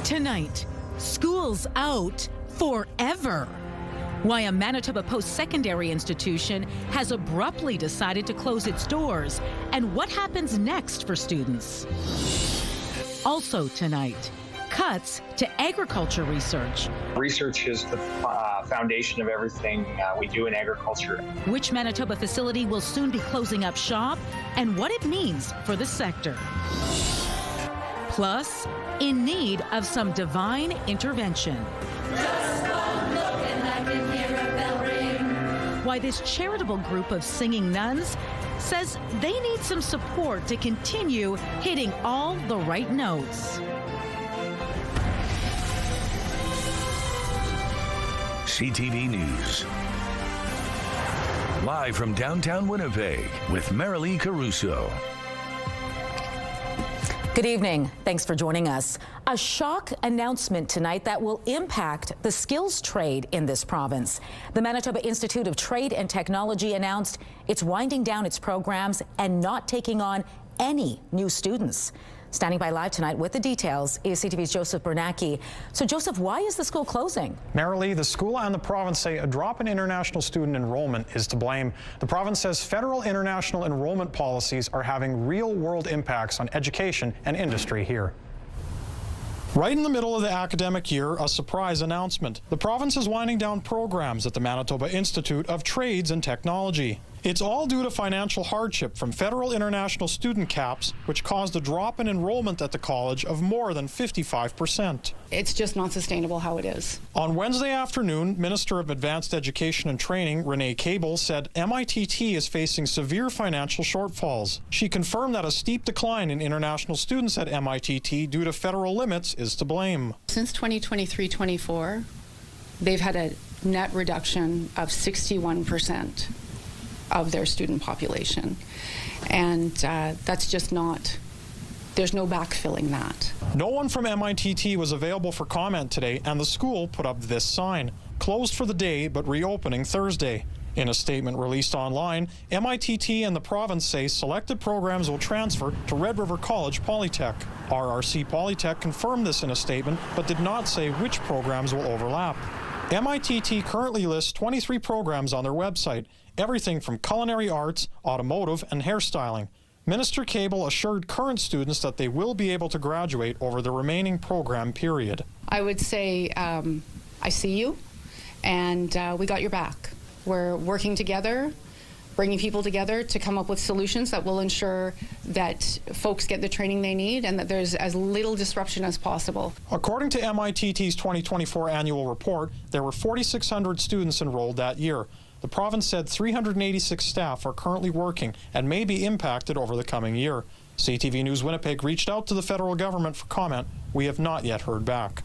Tonight, schools out forever. Why a Manitoba post-secondary institution has abruptly decided to close its doors, and what happens next for students. Also tonight, cuts to agriculture research. Research is the foundation of everything we do in agriculture. Which Manitoba facility will soon be closing up shop, and what it means for the sector. Plus, in need of some divine intervention. Just one look and I can hear a bell ring. Why this charitable group of singing nuns says they need some support to continue hitting all the right notes. CTV News. Live from downtown Winnipeg with Marilee Caruso. Good evening. Thanks for joining us. A shock announcement tonight that will impact the skills trade in this province. The Manitoba Institute of Trade and Technology announced it's winding down its programs and not taking on any new students. Standing by live tonight with the details is CTV's Joseph Bernacki. So, Joseph, why is the school closing? Marilee, the school and the province say a drop in international student enrollment is to blame. The province says federal international enrollment policies are having real-world impacts on education and industry here. Right in the middle of the academic year, a surprise announcement. The province is winding down programs at the Manitoba Institute of Trades and Technology. It's all due to financial hardship from federal international student caps, which caused a drop in enrollment at the college of more than 55%. It's just not sustainable how it is. On Wednesday afternoon, Minister of Advanced Education and Training, Renee Cable, said MITT is facing severe financial shortfalls. She confirmed that a steep decline in international students at MITT due to federal limits is to blame. Since 2023-24, they've had a net reduction of 61% of their student population. And that's just not, there's no backfilling that. No one from MITT was available for comment today, and the school put up this sign: closed for the day, but reopening Thursday. In a statement released online, MITT and the province say selected programs will transfer to Red River College Polytech. RRC Polytech confirmed this in a statement, but did not say which programs will overlap. MITT currently lists 23 programs on their website, everything from culinary arts, automotive, and hairstyling. Minister Cable assured current students that they will be able to graduate over the remaining program period. I would say, I see you, and we got your back. We're working together, bringing people together to come up with solutions that will ensure that folks get the training they need and that there's as little disruption as possible. According to MITT's 2024 annual report, there were 4,600 students enrolled that year. The province said 386 staff are currently working and may be impacted over the coming year. CTV News Winnipeg reached out to the federal government for comment. We have not yet heard back.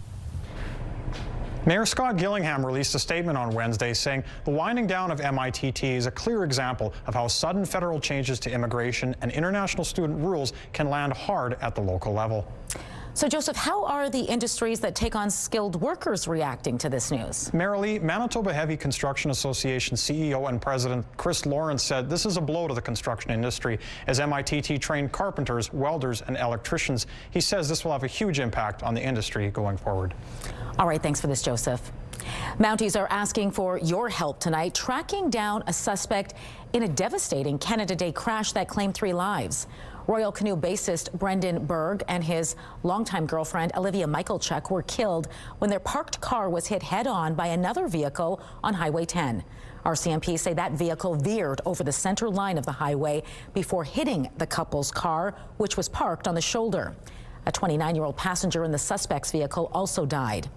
Mayor Scott Gillingham released a statement on Wednesday saying the winding down of MITT is a clear example of how sudden federal changes to immigration and international student rules can land hard at the local level. So, Joseph, how are the industries that take on skilled workers reacting to this news? Marilee, Manitoba Heavy Construction Association CEO and President Chris Lawrence said this is a blow to the construction industry as MITT trained carpenters, welders, and electricians. He says this will have a huge impact on the industry going forward. All right, thanks for this, Joseph. Mounties are asking for your help tonight, tracking down a suspect in a devastating Canada Day crash that claimed 3 lives. Royal Canoe bassist Brendan Berg and his longtime girlfriend Olivia Michalchuk were killed when their parked car was hit head-on by another vehicle on Highway 10. RCMP say that vehicle veered over the center line of the highway before hitting the couple's car, which was parked on the shoulder. A 29-year-old passenger in the suspect's vehicle also died.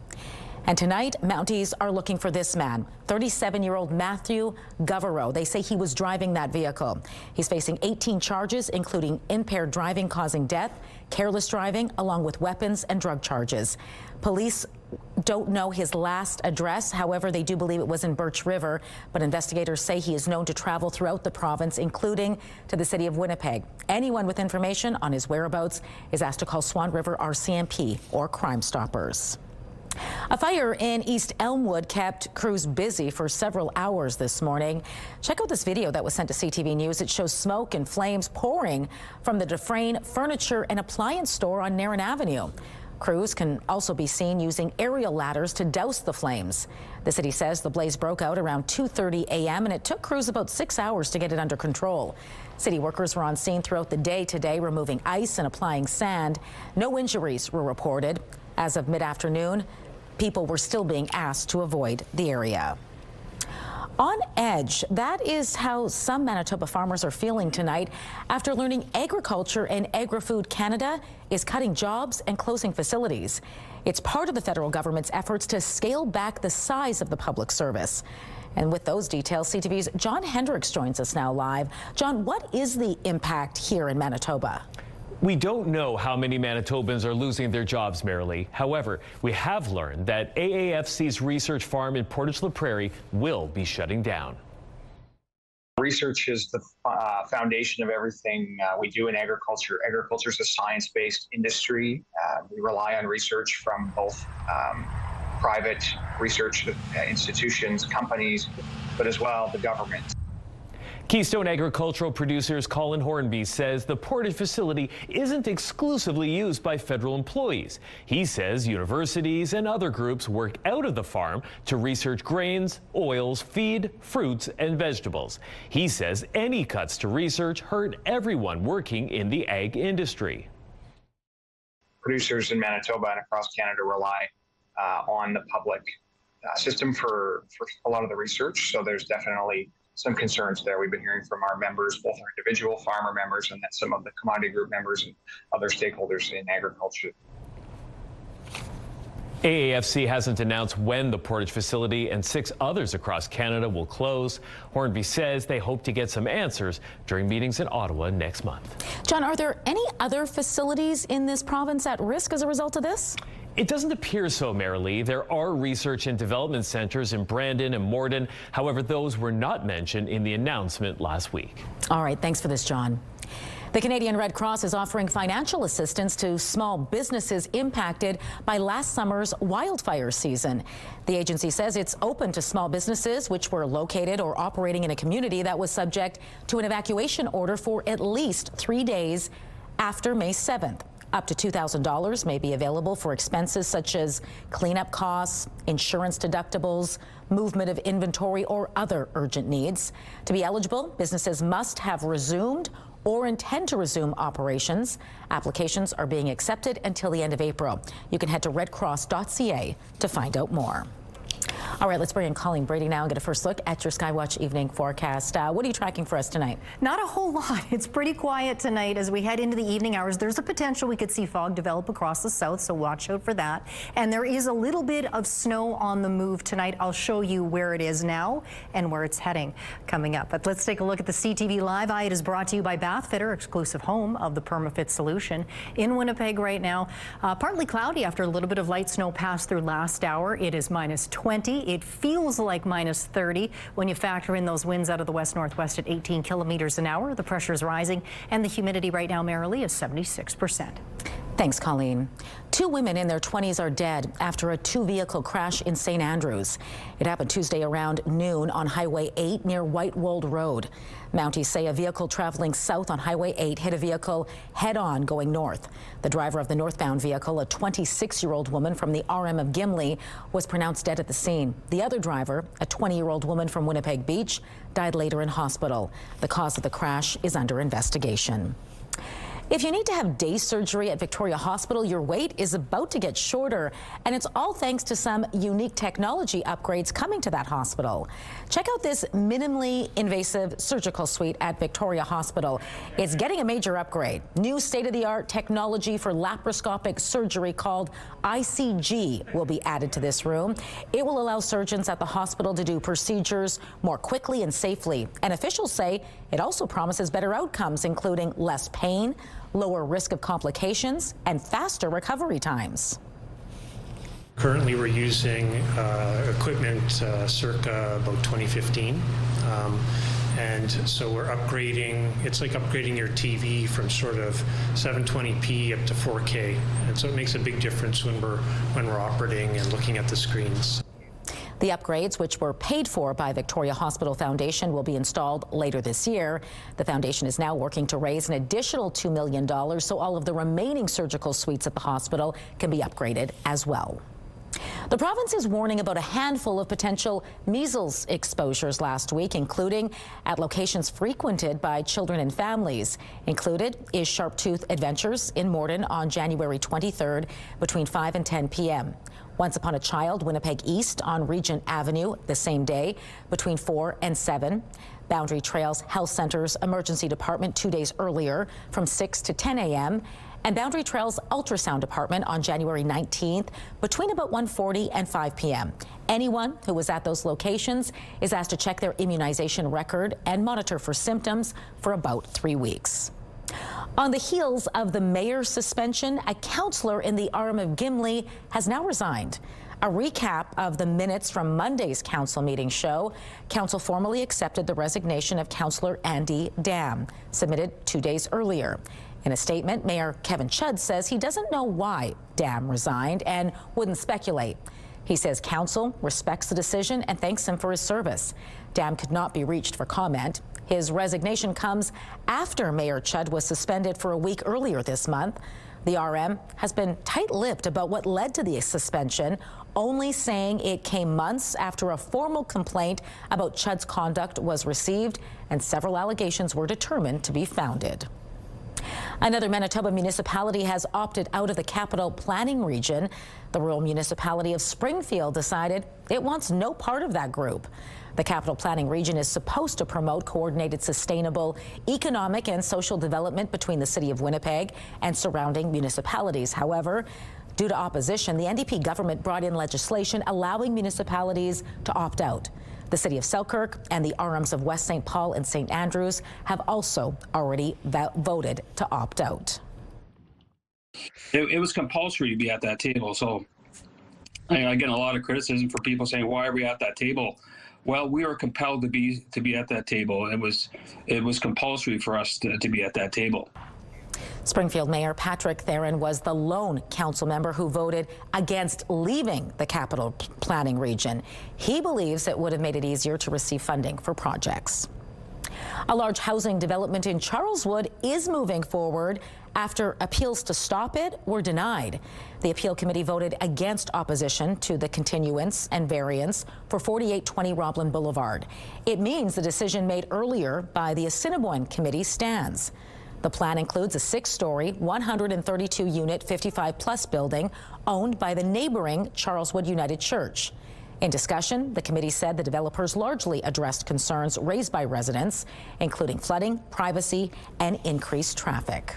And tonight, Mounties are looking for this man, 37-year-old Matthew Govero. They say he was driving that vehicle. He's facing 18 charges, including impaired driving causing death, careless driving, along with weapons and drug charges. Police don't know his last address. However, they do believe it was in Birch River, but investigators say he is known to travel throughout the province, including to the city of Winnipeg. Anyone with information on his whereabouts is asked to call Swan River RCMP or Crime Stoppers. A fire in East Elmwood kept crews busy for several hours this morning. Check out this video that was sent to CTV News. It shows smoke and flames pouring from the Dufresne Furniture and Appliance store on Nairn Avenue. Crews can also be seen using aerial ladders to douse the flames. The city says the blaze broke out around 2:30 a.m. and it took crews about 6 hours to get it under control. City workers were on scene throughout the day today, removing ice and applying sand. No injuries were reported. As of mid-afternoon, people were still being asked to avoid the area. On edge, that is how some Manitoba farmers are feeling tonight after learning Agriculture and Agri-Food Canada is cutting jobs and closing facilities. It's part of the federal government's efforts to scale back the size of the public service. And with those details, CTV's John Hendricks joins us now live. John, what is the impact here in Manitoba? We don't know how many Manitobans are losing their jobs, Marilee. However, we have learned that AAFC's research farm in Portage-la Prairie will be shutting down. Research is the foundation of everything we do in agriculture. Agriculture is a science-based industry. We rely on research from both private research institutions, companies, but as well the government. Keystone Agricultural Producers Colin Hornby says the Portage facility isn't exclusively used by federal employees. He says universities and other groups work out of the farm to research grains, oils, feed, fruits, and vegetables. He says any cuts to research hurt everyone working in the ag industry. Producers in Manitoba and across Canada rely on the public system for a lot of the research, so there's definitely some concerns there. We've been hearing from our members, both our individual farmer members and then some of the commodity group members and other stakeholders in agriculture. AAFC hasn't announced when the Portage facility and 6 others across Canada will close. Hornby says they hope to get some answers during meetings in Ottawa next month. John, are there any other facilities in this province at risk as a result of this? It doesn't appear so, Marilee. There are research and development centers in Brandon and Morden. However, those were not mentioned in the announcement last week. All right, thanks for this, John. The Canadian Red Cross is offering financial assistance to small businesses impacted by last summer's wildfire season. The agency says it's open to small businesses which were located or operating in a community that was subject to an evacuation order for at least 3 days after May 7th. Up to $2,000 may be available for expenses such as cleanup costs, insurance deductibles, movement of inventory, or other urgent needs. To be eligible, businesses must have resumed or intend to resume operations. Applications are being accepted until the end of April. You can head to redcross.ca to find out more. All right, let's bring in Colleen Brady now and get a first look at your Skywatch evening forecast. What are you tracking for us tonight? Not a whole lot. It's pretty quiet tonight as we head into the evening hours. There's a potential we could see fog develop across the south, so watch out for that. And there is a little bit of snow on the move tonight. I'll show you where it is now and where it's heading coming up. But let's take a look at the CTV Live Eye. It is brought to you by Bathfitter, exclusive home of the PermaFit solution. In Winnipeg right now, partly cloudy after a little bit of light snow passed through last hour. It is minus 20. It feels like minus 30 when you factor in those winds out of the west-northwest at 18 kilometers an hour. The pressure is rising, and the humidity right now, Marilee, is 76%. Thanks, Colleen. 2 women in their 20s are dead after a 2-vehicle crash in St. Andrews. It happened Tuesday around noon on Highway 8 near Whitewold Road. Mounties say a vehicle traveling south on Highway 8 hit a vehicle head-on going north. The driver of the northbound vehicle, a 26-year-old woman from the RM of Gimli, was pronounced dead at the scene. The other driver, a 20-year-old woman from Winnipeg Beach, died later in hospital. The cause of the crash is under investigation. If you need to have day surgery at Victoria Hospital, your wait is about to get shorter, and it's all thanks to some unique technology upgrades coming to that hospital. Check out this minimally invasive surgical suite at Victoria Hospital. It's getting a major upgrade. New state-of-the-art technology for laparoscopic surgery called ICG will be added to this room. It will allow surgeons at the hospital to do procedures more quickly and safely. And officials say it also promises better outcomes, including less pain, lower risk of complications, and faster recovery times. Currently, we're using equipment circa about 2015. And so we're upgrading, it's like upgrading your TV from sort of 720p up to 4K. And so it makes a big difference when we're operating and looking at the screens. The upgrades, which were paid for by Victoria Hospital Foundation, will be installed later this year. The foundation is now working to raise an additional $2 million so all of the remaining surgical suites at the hospital can be upgraded as well. The province is warning about a handful of potential measles exposures last week, including at locations frequented by children and families. Included is Sharptooth Adventures in Morden on January 23rd between 5 and 10 p.m. Once Upon a Child, Winnipeg East on Regent Avenue the same day between 4 and 7. Boundary Trails Health Center's emergency department 2 days earlier from 6 to 10 a.m. and Boundary Trails Ultrasound Department on January 19th between about 1:40 and 5 p.m. Anyone who was at those locations is asked to check their immunization record and monitor for symptoms for about 3 weeks. On the heels of the mayor's suspension, a councillor in the arm of Gimli has now resigned. A recap of the minutes from Monday's council meeting show council formally accepted the resignation of Councillor Andy Dam, submitted 2 days earlier. In a statement, Mayor Kevin Chudd says he doesn't know why Dam resigned and wouldn't speculate. He says council respects the decision and thanks him for his service. Dam could not be reached for comment. His resignation comes after Mayor Chudd was suspended for a week earlier this month. The RM has been tight-lipped about what led to the suspension, only saying it came months after a formal complaint about Chudd's conduct was received and several allegations were determined to be founded. Another Manitoba municipality has opted out of the capital planning region. The rural municipality of Springfield decided it wants no part of that group. The capital planning region is supposed to promote coordinated, sustainable economic and social development between the city of Winnipeg and surrounding municipalities. However, due to opposition, the NDP government brought in legislation allowing municipalities to opt out. The city of Selkirk and the RMs of West St. Paul and St. Andrews have also already voted to opt out. It was compulsory to be at that table. So I get a lot of criticism for people saying, why are we at that table? Well, we were compelled to be at that table. It was compulsory for us to be at that table. Springfield Mayor Patrick Theron was the lone council member who voted against leaving the capital planning region. He believes it would have made it easier to receive funding for projects. A large housing development in Charleswood is moving forward after appeals to stop it were denied. The appeal committee voted against opposition to the continuance and variance for 4820 Roblin Boulevard. It means the decision made earlier by the Assiniboine committee stands. The plan includes a 6-story, 132-unit, 55-plus building owned by the neighboring Charleswood United Church. In discussion, the committee said the developers largely addressed concerns raised by residents, including flooding, privacy, and increased traffic.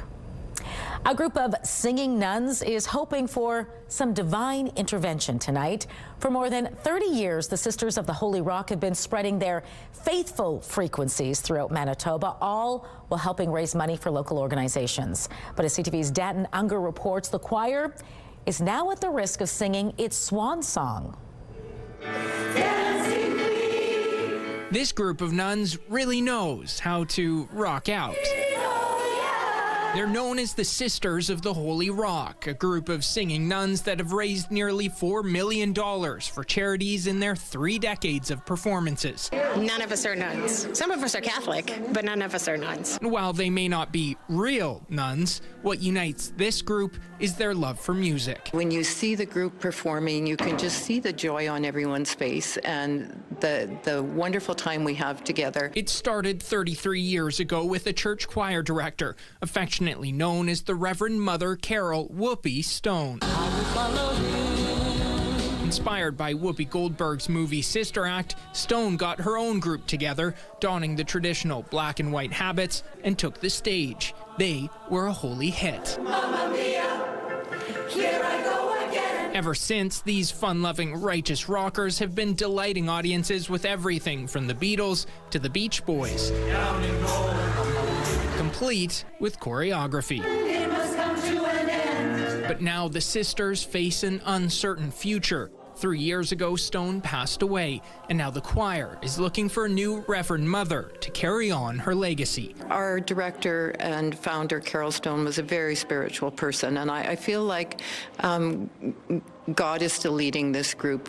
A group of singing nuns is hoping for some divine intervention tonight. For more than 30 years, the Sisters of the Holy Rock have been spreading their faithful frequencies throughout Manitoba, all while helping raise money for local organizations. But as CTV's Danton Unger reports, the choir is now at the risk of singing its swan song. This group of nuns really knows how to rock out. They're known as the Sisters of the Holy Rock, a group of singing nuns that have raised nearly $4 million for charities in their 3 decades of performances. None of us are nuns. Some of us are Catholic, but none of us are nuns. While they may not be real nuns, what unites this group is their love for music. When you see the group performing, you can just see the joy on everyone's face and the wonderful time we have together. It started 33 years ago with a church choir director, affectionately known as the Reverend Mother Carol Whoopi Stone. Inspired by Whoopi Goldberg's movie Sister Act, Stone got her own group together, donning the traditional black and white habits, and took the stage. They were a holy hit. Mamma mia, here I go again. Ever since, these fun-loving righteous rockers have been delighting audiences with everything from the Beatles to the Beach Boys, complete with choreography. It must come to an end. But now the sisters face an uncertain future. 3 years ago, Stone passed away, and now the choir is looking for a new Reverend Mother to carry on her legacy. Our director and founder, Carol Stone, was a very spiritual person, and I feel like God is still leading this group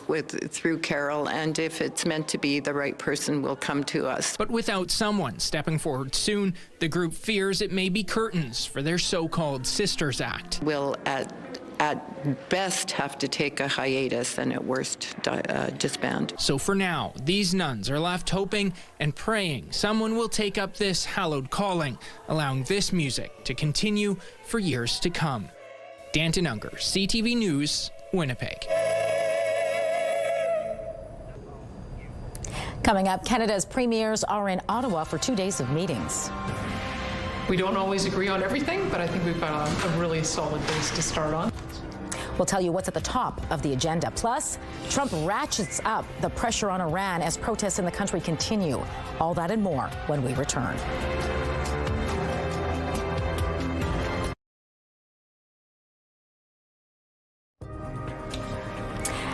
through Carol, and if it's meant to be, the right person will come to us. But without someone stepping forward soon, the group fears it may be curtains for their so-called Sisters Act. We'll at best have to take a hiatus and at worst disband. So for now, these nuns are left hoping and praying someone will take up this hallowed calling, allowing this music to continue for years to come. Danton Unger, CTV News, Winnipeg. Coming up, Canada's premiers are in Ottawa for 2 days of meetings. We don't always agree on everything, but I think we've got a really solid base to start on. We'll tell you what's at the top of the agenda. Plus, Trump ratchets up the pressure on Iran as protests in the country continue. All that and more when we return.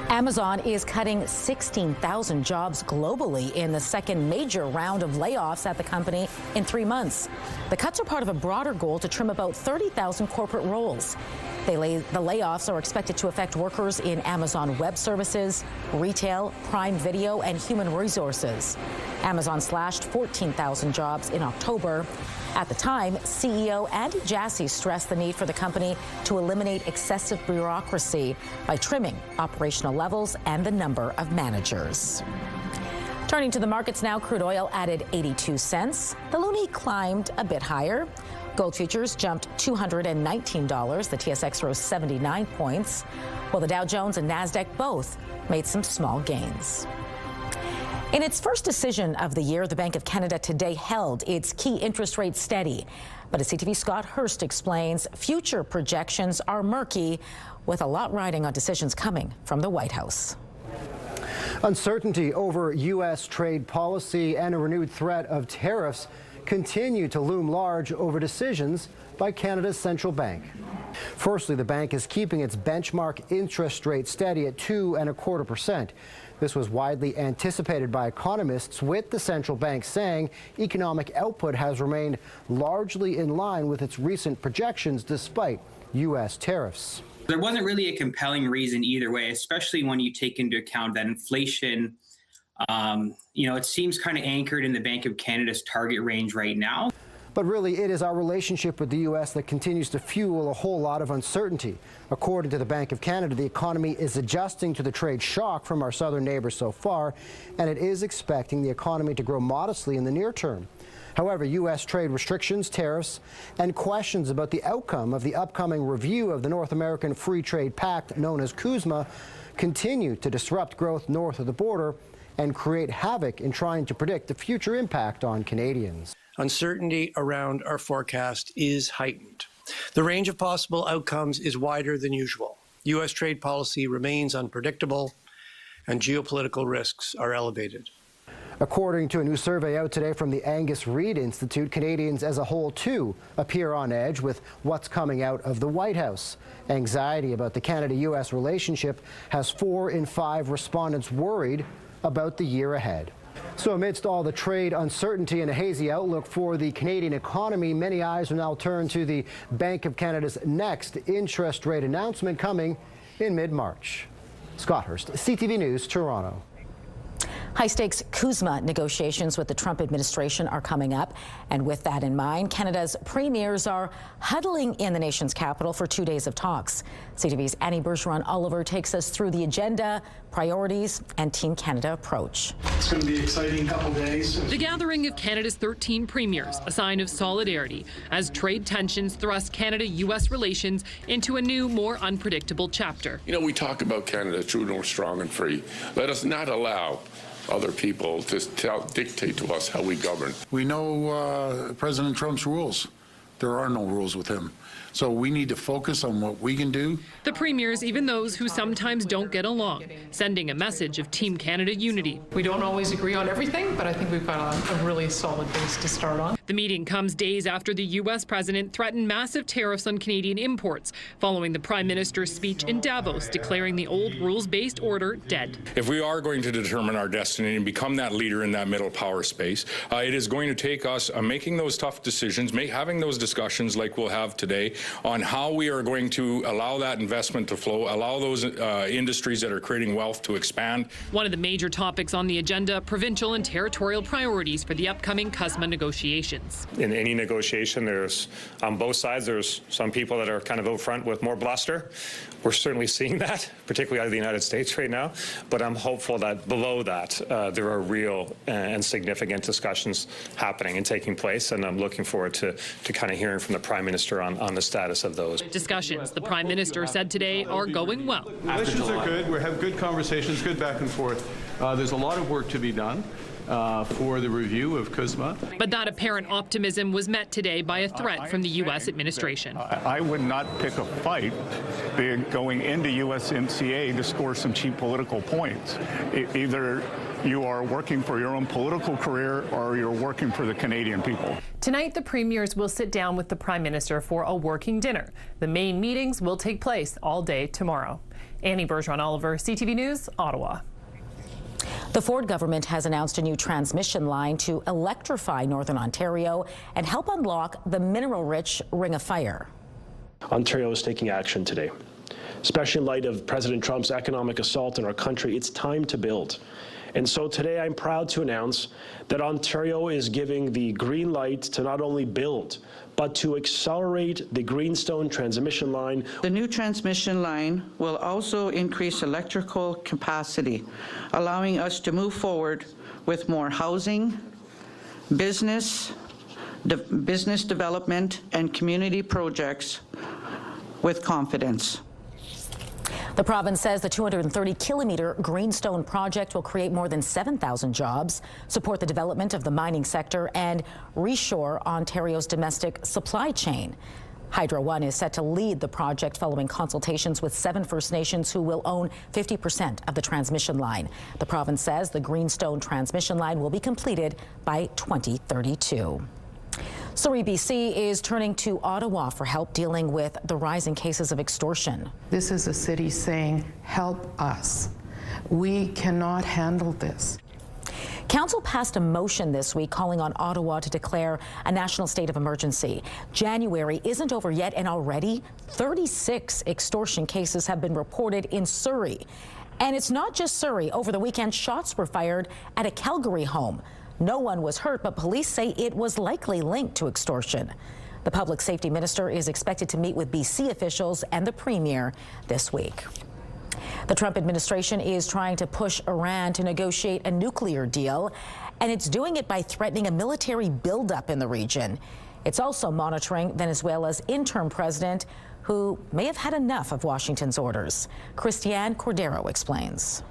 Amazon is cutting 16,000 jobs globally in the second major round of layoffs at the company in 3 months. The cuts are part of a broader goal to trim about 30,000 corporate roles. The layoffs are expected to affect workers in Amazon Web Services, retail, Prime Video, and human resources. Amazon slashed 14,000 jobs in October. At the time, CEO Andy Jassy stressed the need for the company to eliminate excessive bureaucracy by trimming operational levels and the number of managers. Turning to the markets now, crude oil added 82 cents. The loonie climbed a bit higher. Gold futures jumped $219. The TSX rose 79 points, while the Dow Jones and NASDAQ both made some small gains. In its first decision of the year, the Bank of Canada today held its key interest rate steady. But as CTV's Scott Hurst explains, future projections are murky, with a lot riding on decisions coming from the White House. Uncertainty over U.S. trade policy and a renewed threat of tariffs continue to loom large over decisions by Canada's central bank. Firstly, the bank is keeping its benchmark interest rate steady at 2.25%. This was widely anticipated by economists, with the central bank saying economic output has remained largely in line with its recent projections despite U.S. tariffs. There wasn't really a compelling reason either way, especially when you take into account that inflation, it seems kind of anchored in the Bank of Canada's target range right now. But really, it is our relationship with the U.S. that continues to fuel a whole lot of uncertainty. According to the Bank of Canada, the economy is adjusting to the trade shock from our southern neighbors so far, and it is expecting the economy to grow modestly in the near term. However, U.S. trade restrictions, tariffs, and questions about the outcome of the upcoming review of the North American Free Trade Pact, known as CUSMA, continue to disrupt growth north of the border and create havoc in trying to predict the future impact on Canadians. Uncertainty around our forecast is heightened. The range of possible outcomes is wider than usual. U.S. trade policy remains unpredictable, and geopolitical risks are elevated. According to a new survey out today from the Angus Reid Institute, Canadians as a whole, too, appear on edge with what's coming out of the White House. Anxiety about the Canada-U.S. relationship has 4 in 5 respondents worried about the year ahead. So amidst all the trade uncertainty and a hazy outlook for the Canadian economy, many eyes are now turned to the Bank of Canada's next interest rate announcement coming in mid-March. Scott Hurst, CTV News, Toronto. High-stakes CUSMA negotiations with the Trump administration are coming up. And with that in mind, Canada's premiers are huddling in the nation's capital for 2 days of talks. CTV's Annie Bergeron-Oliver takes us through the agenda, priorities, and Team Canada approach. It's going to be an exciting couple days. The gathering of Canada's 13 premiers, a sign of solidarity, as trade tensions thrust Canada-U.S. relations into a new, more unpredictable chapter. We talk about Canada true north, strong and free. Let us not allow other people to dictate to us how we govern. We know President Trump's rules. There are no rules with him. So we need to focus on what we can do. The premiers, even those who sometimes don't get along, sending a message of Team Canada unity. We don't always agree on everything, but I think we've got a really solid base to start on. The meeting comes days after the U.S. president threatened massive tariffs on Canadian imports, following the Prime Minister's speech in Davos declaring the old rules-based order dead. If we are going to determine our destiny and become that leader in that middle power space, it is going to take us making those tough decisions, having those discussions like we'll have today on how we are going to allow that investment to flow, allow those industries that are creating wealth to expand. One of the major topics on the agenda, provincial and territorial priorities for the upcoming CUSMA negotiations. In any negotiation, there's on both sides, there's some people that are kind of out front with more bluster. We're certainly seeing that, particularly out of the United States right now, but I'm hopeful that below that, there are real and significant discussions happening and taking place, and I'm looking forward to kind of hearing from the Prime Minister on the status of those. Discussions, the Prime Minister said today, are going well. Relations are good. We have good conversations, good back and forth. There's a lot of work to be done for the review of CUSMA. But that apparent optimism was met today by a threat from the U.S. administration. I would not pick a fight going into USMCA to score some cheap political points. Either you are working for your own political career or you're working for the Canadian people. Tonight, the premiers will sit down with the Prime Minister for a working dinner. The main meetings will take place all day tomorrow. Annie Bergeron-Oliver, CTV News, Ottawa. The Ford government has announced a new transmission line to electrify Northern Ontario and help unlock the mineral-rich Ring of Fire. Ontario is taking action today. Especially in light of President Trump's economic assault on our country, it's time to build. And so today I'm proud to announce that Ontario is giving the green light to not only build, but to accelerate the Greenstone transmission line. The new transmission line will also increase electrical capacity, allowing us to move forward with more housing, business development, and community projects with confidence. The province says the 230-kilometer Greenstone project will create more than 7,000 jobs, support the development of the mining sector, and reshore Ontario's domestic supply chain. Hydro One is set to lead the project following consultations with 7 First Nations who will own 50% of the transmission line. The province says the Greenstone transmission line will be completed by 2032. Surrey, BC is turning to Ottawa for help dealing with the rising cases of extortion. This is a city saying, help us. We cannot handle this. Council passed a motion this week calling on Ottawa to declare a national state of emergency. January isn't over yet, and already 36 extortion cases have been reported in Surrey. And it's not just Surrey. Over the weekend, shots were fired at a Calgary home. No one was hurt, but police say it was likely linked to extortion. The public safety minister is expected to meet with BC officials and the premier this week. The Trump administration is trying to push Iran to negotiate a nuclear deal, and it's doing it by threatening a military buildup in the region. It's also monitoring Venezuela's interim president, who may have had enough of Washington's orders. Christiane Cordero explains.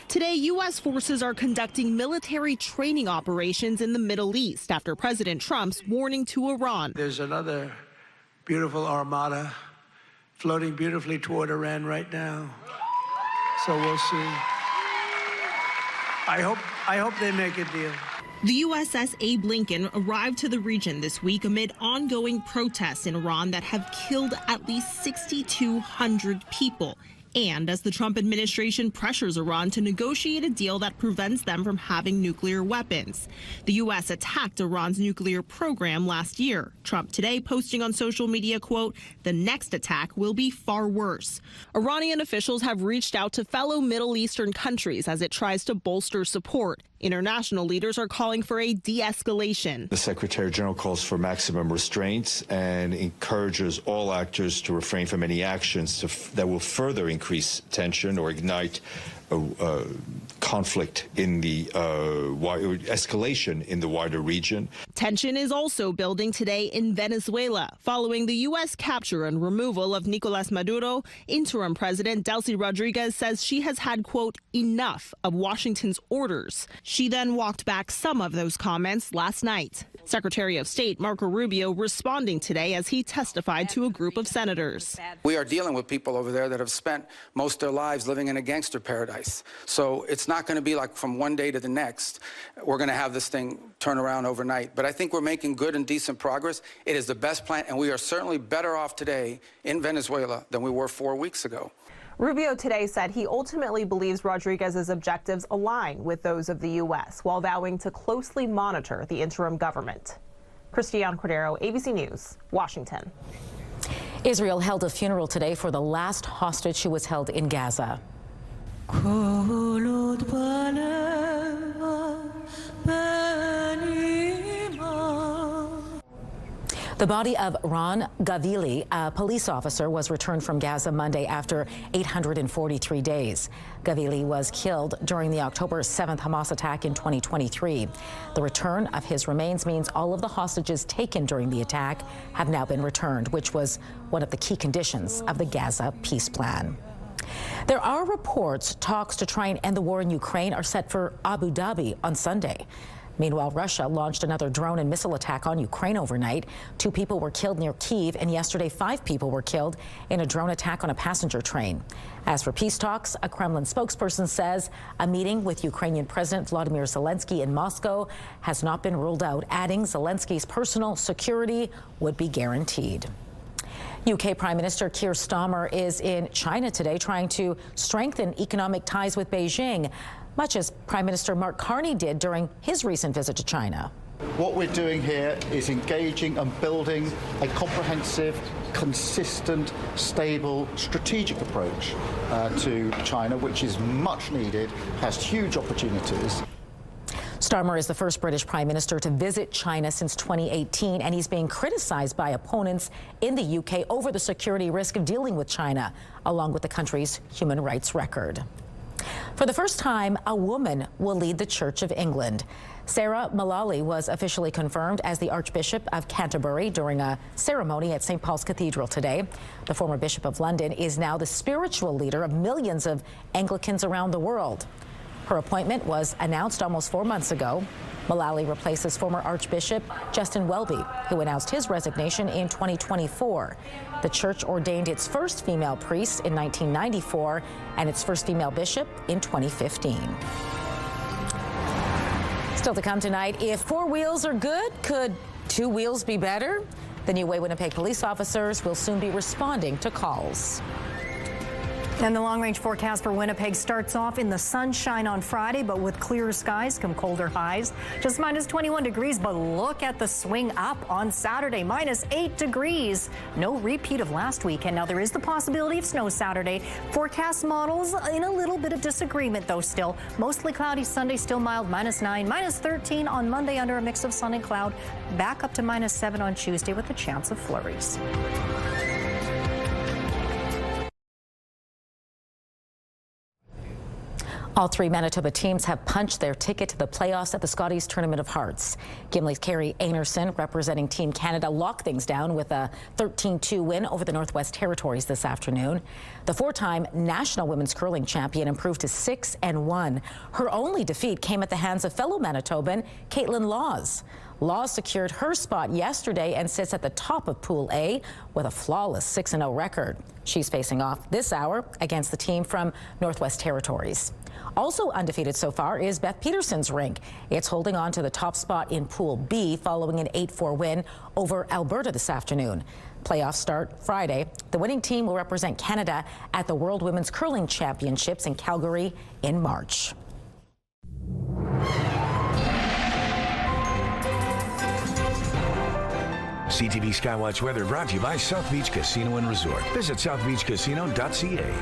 Today, U.S. forces are conducting military training operations in the Middle East after President Trump's warning to Iran. There's another beautiful armada floating beautifully toward Iran right now. So we'll see. I hope they make a deal. The USS Abe Lincoln arrived to the region this week amid ongoing protests in Iran that have killed at least 6,200 people. And as the Trump administration pressures Iran to negotiate a deal that prevents them from having nuclear weapons. The U.S. attacked Iran's nuclear program last year. Trump today posting on social media, quote, "The next attack will be far worse." Iranian officials have reached out to fellow Middle Eastern countries as it tries to bolster support. International leaders are calling for a de-escalation. The Secretary General calls for maximum restraints and encourages all actors to refrain from any actions that will further increase tension or ignite conflict in the escalation in the wider region. Tension is also building today in Venezuela following the U.S. capture and removal of Nicolas Maduro. Interim President Delcy Rodriguez says she has had, quote, enough of Washington's orders. She then walked back some of those comments last night. Secretary of State Marco Rubio responding today as he testified to a group of senators. We are dealing with people over there that have spent most of their lives living in a gangster paradise. paradise. So it's not going to be like from one day to the next, we're going to have this thing turn around overnight. But I think we're making good and decent progress. It is the best plan, and we are certainly better off today in Venezuela than we were 4 weeks ago. Rubio today said he ultimately believes Rodriguez's objectives align with those of the U.S., while vowing to closely monitor the interim government. Christiane Cordero, ABC News, Washington. Israel held a funeral today for the last hostage who was held in Gaza. The body of Ron Gavili, a police officer, was returned from Gaza Monday after 843 days. Gavili was killed during the October 7th Hamas attack in 2023. The return of his remains means all of the hostages taken during the attack have now been returned, which was one of the key conditions of the Gaza peace plan. There are reports talks to try and end the war in Ukraine are set for Abu Dhabi on Sunday. Meanwhile, Russia launched another drone and missile attack on Ukraine overnight. 2 people were killed near Kyiv, and yesterday 5 people were killed in a drone attack on a passenger train. As for peace talks, a Kremlin spokesperson says a meeting with Ukrainian President Vladimir Zelensky in Moscow has not been ruled out, adding Zelensky's personal security would be guaranteed. UK Prime Minister Keir Starmer is in China today trying to strengthen economic ties with Beijing, much as Prime Minister Mark Carney did during his recent visit to China. What we're doing here is engaging and building a comprehensive, consistent, stable, strategic approach to China, which is much needed, has huge opportunities. Starmer is the first British Prime Minister to visit China since 2018, and he's being criticized by opponents in the UK over the security risk of dealing with China, along with the country's human rights record. For the first time, a woman will lead the Church of England. Sarah Mullally was officially confirmed as the Archbishop of Canterbury during a ceremony at St. Paul's Cathedral today. The former Bishop of London is now the spiritual leader of millions of Anglicans around the world. Her appointment was announced almost 4 months ago. Mullally replaces former Archbishop Justin Welby, who announced his resignation in 2024. The church ordained its first female priest in 1994 and its first female bishop in 2015. Still to come tonight, if 4 wheels are good, could 2 wheels be better? The new way Winnipeg police officers will soon be responding to calls. And the long-range forecast for Winnipeg starts off in the sunshine on Friday, but with clearer skies come colder highs. Just minus 21 degrees, but look at the swing up on Saturday, minus 8 degrees. No repeat of last weekend. Now, there is the possibility of snow Saturday. Forecast models in a little bit of disagreement, though, still. Mostly cloudy Sunday, still mild, minus 9, minus 13 on Monday under a mix of sun and cloud. Back up to minus 7 on Tuesday with a chance of flurries. All 3 Manitoba teams have punched their ticket to the playoffs at the Scotties Tournament of Hearts. Gimli's Carrie Anerson, representing Team Canada, locked things down with a 13-2 win over the Northwest Territories this afternoon. The 4-time national women's curling champion improved to 6-1. Her only defeat came at the hands of fellow Manitoban Caitlin Laws. Laws secured her spot yesterday and sits at the top of Pool A with a flawless 6-0 record. She's facing off this hour against the team from Northwest Territories. Also undefeated so far is Beth Peterson's rink. It's holding on to the top spot in Pool B following an 8-4 win over Alberta this afternoon. Playoffs start Friday. The winning team will represent Canada at the World Women's Curling Championships in Calgary in March. CTV Skywatch weather brought to you by South Beach Casino and Resort. Visit southbeachcasino.ca.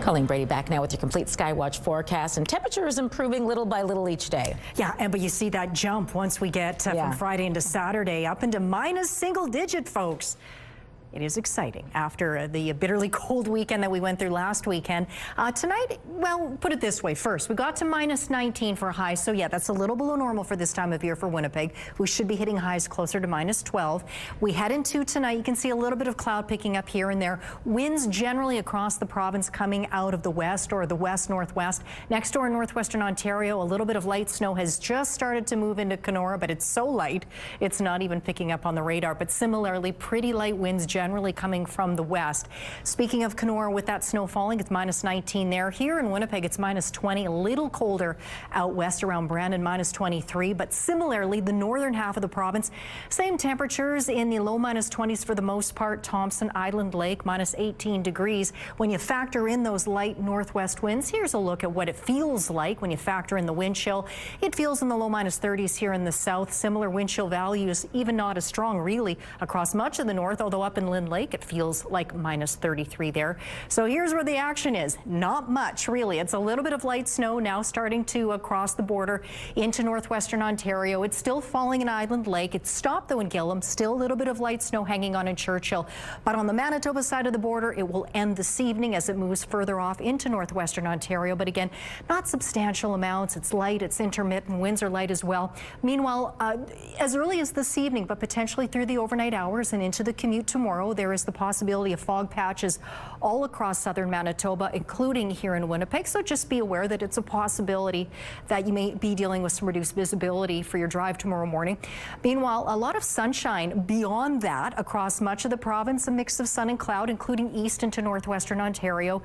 Colleen Brady back now with your complete Skywatch forecast, and temperature is improving little by little each day. Yeah, but you see that jump once we get from Friday into Saturday up into minus single digit, folks. It is exciting after the bitterly cold weekend that we went through last weekend. Tonight, well, put it this way. First, we got to minus 19 for highs. So, yeah, that's a little below normal for this time of year for Winnipeg. We should be hitting highs closer to minus 12. We head into tonight. You can see a little bit of cloud picking up here and there. Winds generally across the province coming out of the west or the west-northwest. Next door in northwestern Ontario, a little bit of light snow has just started to move into Kenora, but it's so light, it's not even picking up on the radar. But similarly, pretty light winds generally coming from the west. Speaking of Kenora, with that snow falling, it's -19 there. Here in Winnipeg, it's -20, a little colder out west around Brandon, -23. But similarly, the northern half of the province, same temperatures in the low -20s for the most part. Thompson, Island Lake, -18 degrees. When you factor in those light northwest winds, here's a look at what it feels like when you factor in the wind chill. It feels in the low -30s here in the south. Similar wind chill values, even not as strong really across much of the north, although up in Lynn Lake it feels like -33 there. So here's where the action is. Not much really. It's a little bit of light snow now starting to cross the border into northwestern Ontario. It's still falling in Island Lake. It's stopped though in Gillam. Still a little bit of light snow hanging on in Churchill. But on the Manitoba side of the border, it will end this evening as it moves further off into northwestern Ontario. But again, not substantial amounts. It's light, it's intermittent. Winds are light as well. Meanwhile, as early as this evening, but potentially through the overnight hours and into the commute tomorrow, there is the possibility of fog patches all across southern Manitoba, including here in Winnipeg. So just be aware that it's a possibility that you may be dealing with some reduced visibility for your drive tomorrow morning. Meanwhile, a lot of sunshine beyond that across much of the province, a mix of sun and cloud, including east into northwestern Ontario.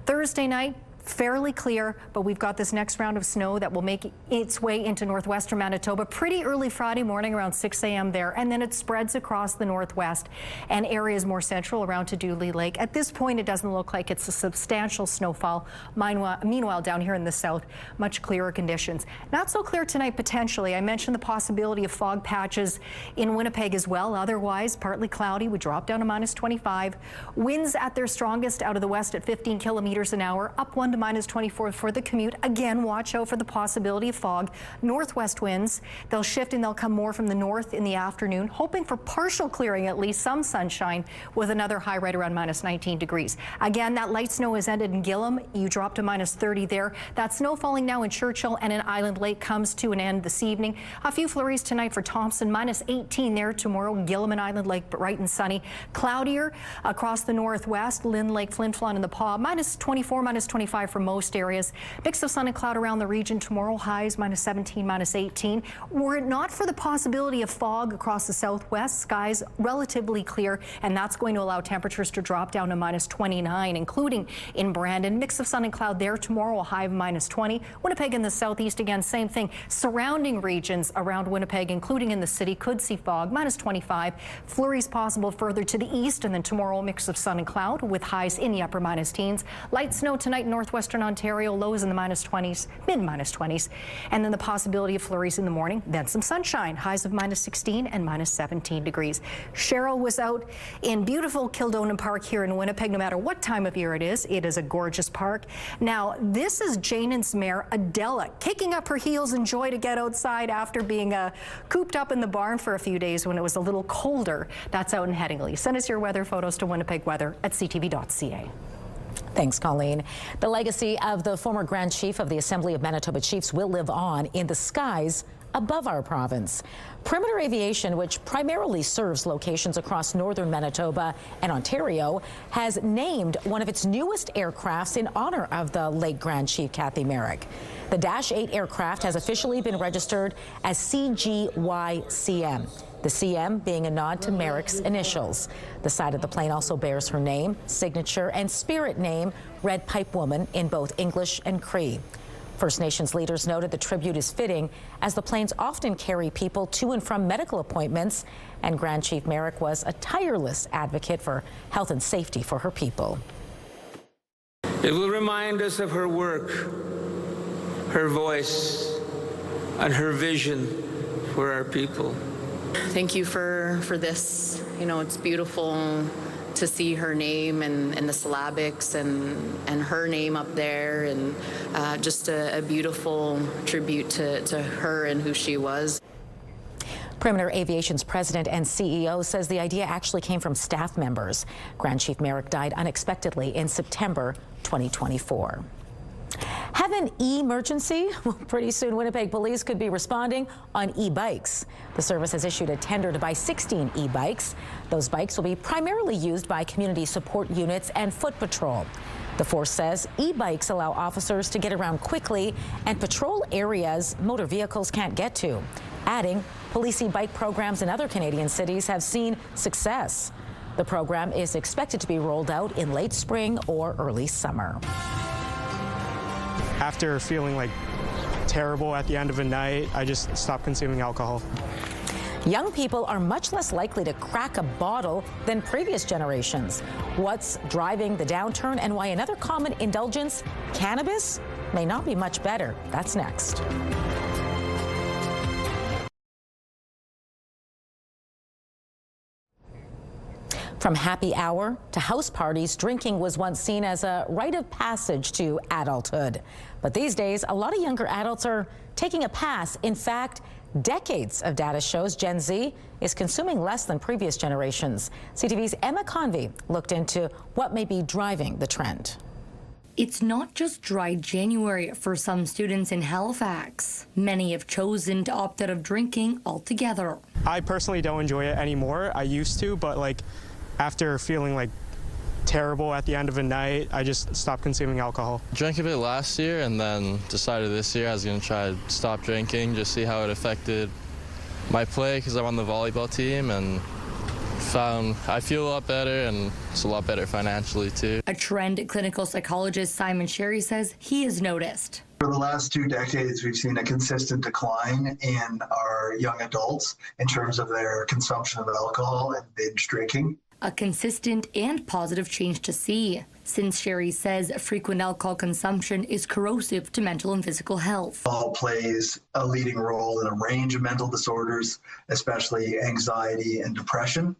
Thursday night, fairly clear, but we've got this next round of snow that will make its way into northwestern Manitoba pretty early Friday morning around 6 a.m. there, and then it spreads across the northwest and areas more central around to Dooley Lake. At this point, it doesn't look like it's a substantial snowfall. Meanwhile, down here in the south, much clearer conditions. Not so clear tonight potentially. I mentioned the possibility of fog patches in Winnipeg as well. Otherwise, partly cloudy. We drop down to -25. Winds at their strongest out of the west at 15 kilometers an hour, up 1 to -24 for the commute. Again, watch out for the possibility of fog. Northwest winds, they'll shift and they'll come more from the north in the afternoon, hoping for partial clearing, at least some sunshine, with another high right around -19 degrees. Again, that light snow has ended in Gillam. You drop to -30 there. That snow falling now in Churchill and in Island Lake comes to an end this evening. A few flurries tonight for Thompson, -18 there tomorrow. Gillam and Island Lake, bright and sunny. Cloudier across the northwest, Lynn Lake, Flin Flon, and the Paw, -24, -25 for most areas. Mix of sun and cloud around the region tomorrow. Highs -17, -18. Were it not for the possibility of fog across the southwest, skies relatively clear, and that's going to allow temperatures to drop down to -29, including in Brandon. Mix of sun and cloud there tomorrow. A high of -20. Winnipeg in the southeast, again, same thing. Surrounding regions around Winnipeg, including in the city, could see fog. -25. Flurries possible further to the east, and then tomorrow, mix of sun and cloud with highs in the upper -teens. Light snow tonight in northwestern Ontario, lows in the -20s, mid-20s, and then the possibility of flurries in the morning, then some sunshine, highs of -16 and -17 degrees. Cheryl was out in beautiful Kildonan Park here in Winnipeg. No matter what time of year it is a gorgeous park. Now, this is Janen's mare, Adela, kicking up her heels in joy to get outside after being cooped up in the barn for a few days when it was a little colder. That's out in Headingley. Send us your weather photos to winnipegweather@ctv.ca. Thanks, Colleen. The legacy of the former Grand Chief of the Assembly of Manitoba Chiefs will live on in the skies above our province. Perimeter Aviation, which primarily serves locations across northern Manitoba and Ontario, has named one of its newest aircrafts in honor of the late Grand Chief Kathy Merrick. The Dash 8 aircraft has officially been registered as CGY-CM. The CM being a nod to Merrick's initials. The side of the plane also bears her name, signature, and spirit name, Red Pipe Woman, in both English and Cree. First Nations leaders noted the tribute is fitting as the planes often carry people to and from medical appointments, and Grand Chief Merrick was a tireless advocate for health and safety for her people. It will remind us of her work, her voice, and her vision for our people. Thank you for this. You know, it's beautiful to see her name and the syllabics and her name up there, and just a beautiful tribute to her and who she was. Perimeter Aviation's president and CEO says the idea actually came from staff members. Grand Chief Merrick died unexpectedly in September 2024. Have an e-emergency? Well, pretty soon Winnipeg police could be responding on e-bikes. The service has issued a tender to buy 16 e-bikes. Those bikes will be primarily used by community support units and foot patrol. The force says e-bikes allow officers to get around quickly and patrol areas motor vehicles can't get to. Adding, police e-bike programs in other Canadian cities have seen success. The program is expected to be rolled out in late spring or early summer. After feeling like terrible at the end of a night, I just stopped consuming alcohol. Young people are much less likely to crack a bottle than previous generations. What's driving the downturn and why another common indulgence, cannabis, may not be much better? That's next. From happy hour to house parties, drinking was once seen as a rite of passage to adulthood. But these days, a lot of younger adults are taking a pass. In fact, decades of data shows Gen Z is consuming less than previous generations. CTV's Emma Convey looked into what may be driving the trend. It's not just dry January for some students in Halifax. Many have chosen to opt out of drinking altogether. I personally don't enjoy it anymore. I used to, but after feeling terrible at the end of a night, I just stopped consuming alcohol. Drank a bit last year and then decided this year I was going to try to stop drinking, just see how it affected my play because I'm on the volleyball team, and found I feel a lot better and it's a lot better financially too. A trend clinical psychologist Simon Sherry says he has noticed. For the last 2 decades, we've seen a consistent decline in our young adults in terms of their consumption of alcohol and binge drinking. A consistent and positive change to see, since Sherry says frequent alcohol consumption is corrosive to mental and physical health. Alcohol plays a leading role in a range of mental disorders, especially anxiety and depression.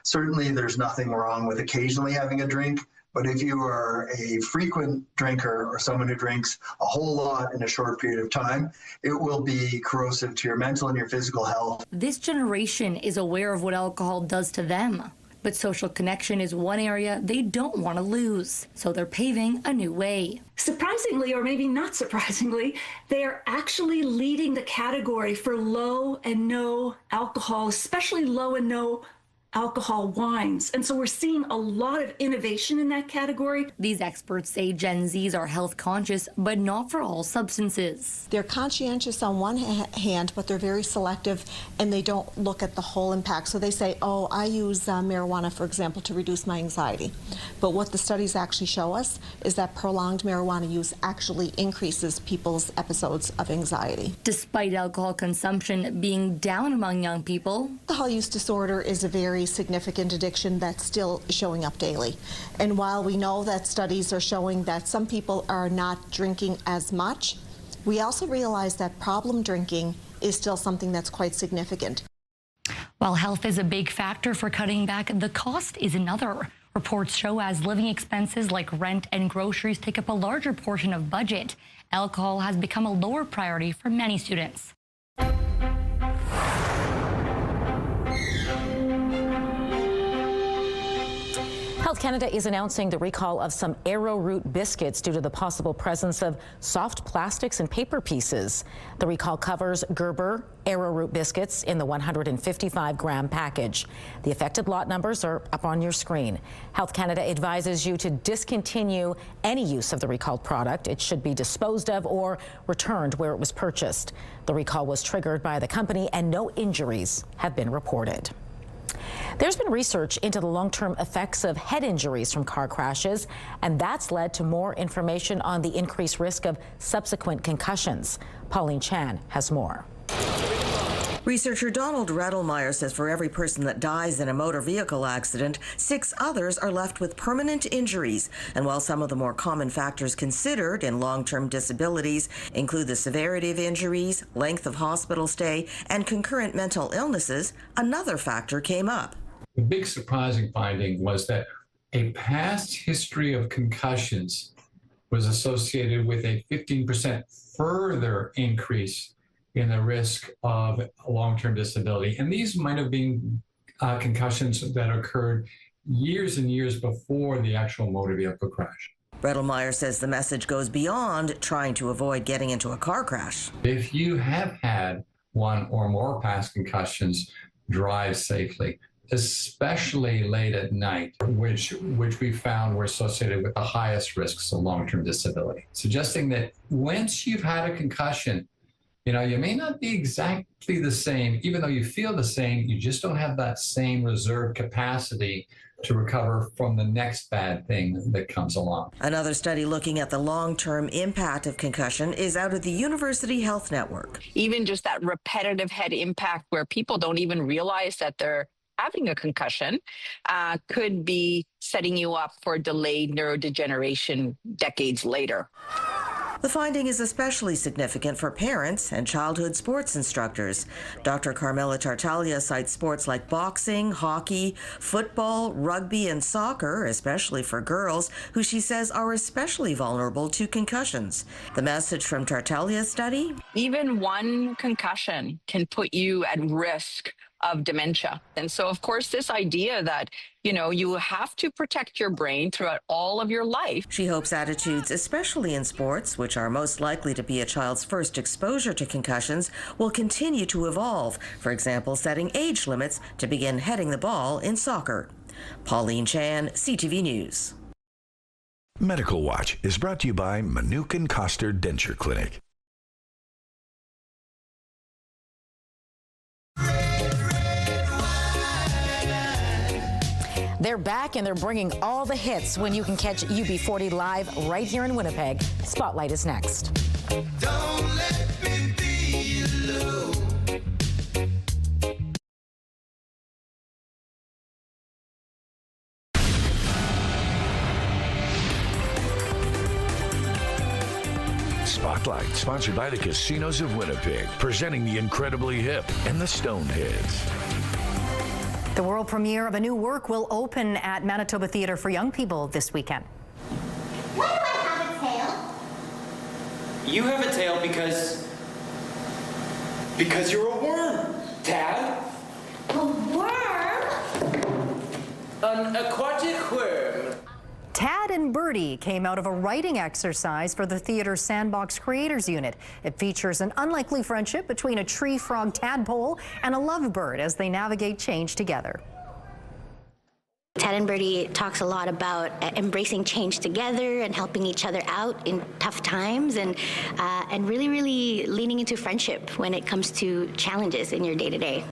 Certainly, there's nothing wrong with occasionally having a drink, but if you are a frequent drinker or someone who drinks a whole lot in a short period of time, it will be corrosive to your mental and your physical health. This generation is aware of what alcohol does to them. But social connection is one area they don't want to lose, so they're paving a new way. Surprisingly, or maybe not surprisingly, they are actually leading the category for low and no alcohol, especially low and no alcohol wines. And so we're seeing a lot of innovation in that category. These experts say Gen Zs are health conscious, but not for all substances. They're conscientious on one hand, but they're very selective and they don't look at the whole impact. So they say, oh, I use marijuana, for example, to reduce my anxiety. But what the studies actually show us is that prolonged marijuana use actually increases people's episodes of anxiety. Despite alcohol consumption being down among young people, alcohol use disorder is a very significant addiction that's still showing up daily. And while we know that studies are showing that some people are not drinking as much, we also realize that problem drinking is still something that's quite significant. While health is a big factor for cutting back, the cost is another. Reports show as living expenses like rent and groceries take up a larger portion of budget, alcohol has become a lower priority for many students. Health Canada is announcing the recall of some arrowroot biscuits due to the possible presence of soft plastics and paper pieces. The recall covers Gerber arrowroot biscuits in the 155-gram package. The affected lot numbers are up on your screen. Health Canada advises you to discontinue any use of the recalled product. It should be disposed of or returned where it was purchased. The recall was triggered by the company and no injuries have been reported. There's been research into the long-term effects of head injuries from car crashes, and that's led to more information on the increased risk of subsequent concussions. Pauline Chan has more. Researcher Donald Redelmeyer says for every person that dies in a motor vehicle accident, 6 others are left with permanent injuries. And while some of the more common factors considered in long-term disabilities include the severity of injuries, length of hospital stay, and concurrent mental illnesses, another factor came up. The big surprising finding was that a past history of concussions was associated with a 15% further increase in the risk of long-term disability. And these might have been concussions that occurred years and years before the actual motor vehicle crash. Redelmeyer says the message goes beyond trying to avoid getting into a car crash. If you have had one or more past concussions, drive safely, especially late at night, which we found were associated with the highest risks of long-term disability, suggesting that once you've had a concussion, You know, you may not be exactly the same, even though you feel the same, you just don't have that same reserve capacity to recover from the next bad thing that comes along. Another study looking at the long-term impact of concussion is out of the University Health Network. Even just that repetitive head impact where people don't even realize that they're having a concussion could be setting you up for delayed neurodegeneration decades later. The finding is especially significant for parents and childhood sports instructors. Dr. Carmela Tartaglia cites sports like boxing, hockey, football, rugby, and soccer, especially for girls, who she says are especially vulnerable to concussions. The message from Tartaglia's study? Even one concussion can put you at risk of dementia. And so, of course, this idea that, you know, you have to protect your brain throughout all of your life. She hopes attitudes, especially in sports, which are most likely to be a child's first exposure to concussions, will continue to evolve. For example, setting age limits to begin heading the ball in soccer. Pauline Chan, CTV News. Medical Watch is brought to you by Manukin Koster Denture Clinic. They're back and they're bringing all the hits when you can catch UB40 live right here in Winnipeg. Spotlight is next. Don't let me be alone. Spotlight, sponsored by the Casinos of Winnipeg, presenting the incredibly hip and the Stoneheads. The world premiere of a new work will open at Manitoba Theatre for Young People this weekend. Why do I have a tail? You have a tail because you're a worm, Tad. A worm? An aquatic worm. Tad and Birdie came out of a writing exercise for the theater's Sandbox Creators Unit. It features an unlikely friendship between a tree frog tadpole and a lovebird as they navigate change together. Tad and Birdie talks a lot about embracing change together and helping each other out in tough times and really, really leaning into friendship when it comes to challenges in your day-to-day.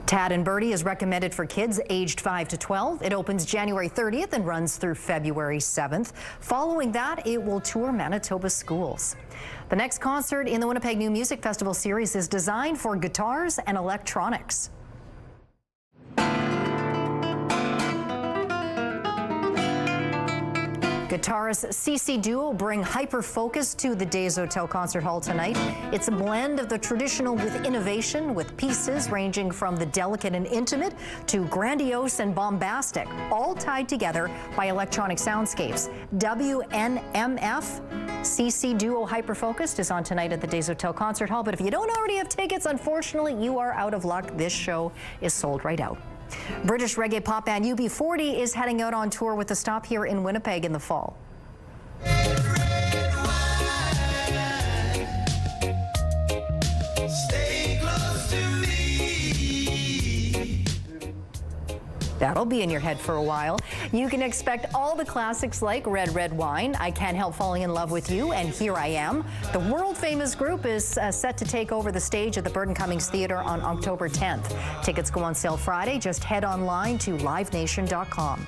Tad and Birdie is recommended for kids aged 5 to 12. It opens January 30th and runs through February 7th. Following that, it will tour Manitoba schools. The next concert in the Winnipeg New Music Festival series is designed for guitars and electronics. Guitarist CC Duo bring hyper-focus to the Des Hotel Concert Hall tonight. It's a blend of the traditional with innovation, with pieces ranging from the delicate and intimate to grandiose and bombastic, all tied together by electronic soundscapes. WNMF CC Duo Hyper-Focused is on tonight at the Des Hotel Concert Hall, but if you don't already have tickets, unfortunately, you are out of luck. This show is sold right out. British reggae pop band UB40 is heading out on tour with a stop here in Winnipeg in the fall. That'll be in your head for a while. You can expect all the classics like Red, Red Wine, I Can't Help Falling in Love with You, and Here I Am. The world-famous group is set to take over the stage at the Burton Cummings Theatre on October 10th. Tickets go on sale Friday. Just head online to livenation.com.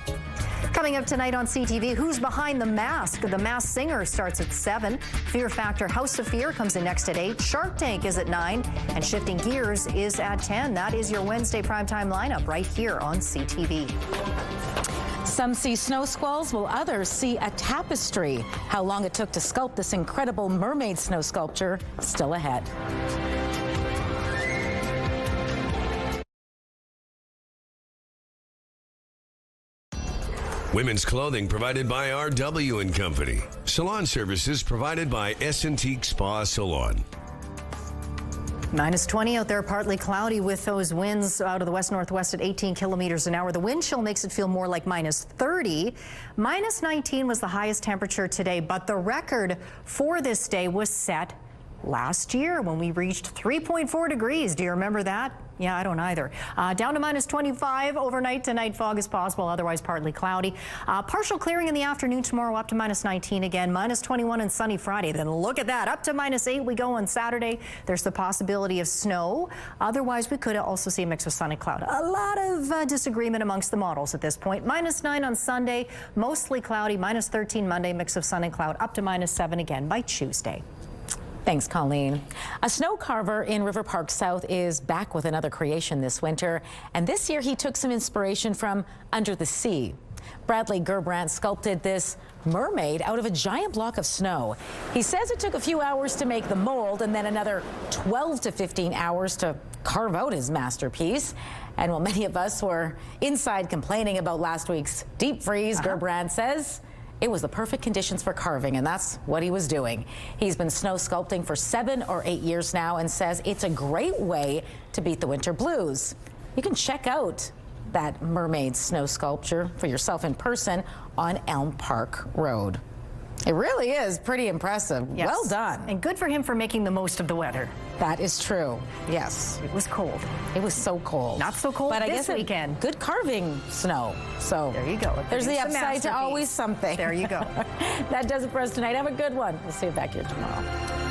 Coming up tonight on CTV, Who's Behind the Mask? The Masked Singer starts at 7. Fear Factor House of Fear comes in next at 8. Shark Tank is at 9. And Shifting Gears is at 10. That is your Wednesday primetime lineup right here on CTV. Some see snow squalls while others see a tapestry. How long it took to sculpt this incredible mermaid snow sculpture still ahead. Women's clothing provided by RW & Company. Salon services provided by S&T Spa Salon. Minus 20 out there, partly cloudy with those winds out of the west-northwest at 18 kilometers an hour. The wind chill makes it feel more like minus 30. Minus 19 was the highest temperature today, but the record for this day was set last year when we reached 3.4 degrees. Do you remember that? Yeah, I don't either. Down to minus 25 overnight tonight. Fog is possible, otherwise partly cloudy. Partial clearing in the afternoon tomorrow, up to minus 19 again. Minus 21 and sunny Friday. Then look at that, up to minus 8 we go on Saturday. There's the possibility of snow. Otherwise, we could also see a mix of sun and cloud. A lot of disagreement amongst the models at this point. Minus 9 on Sunday, mostly cloudy. Minus 13 Monday, mix of sun and cloud. Up to minus 7 again by Tuesday. Thanks, Colleen. A snow carver in River Park South is back with another creation this winter, and this year he took some inspiration from under the sea. Bradley Gerbrandt sculpted this mermaid out of a giant block of snow. He says it took a few hours to make the mold and then another 12 to 15 hours to carve out his masterpiece. And while many of us were inside complaining about last week's deep freeze, Gerbrandt says it was the perfect conditions for carving, and that's what he was doing. He's been snow sculpting for 7 or 8 years now and says it's a great way to beat the winter blues. You can check out that mermaid snow sculpture for yourself in person on Elm Park Road. It really is pretty impressive. Yes. Well done. And good for him for making the most of the weather. That is true. Yes. It was cold. It was so cold. Not so cold but this I guess weekend. Good carving snow. So there you go. There's the upside to always something. There you go. That does it for us tonight. Have a good one. We'll see you back here tomorrow.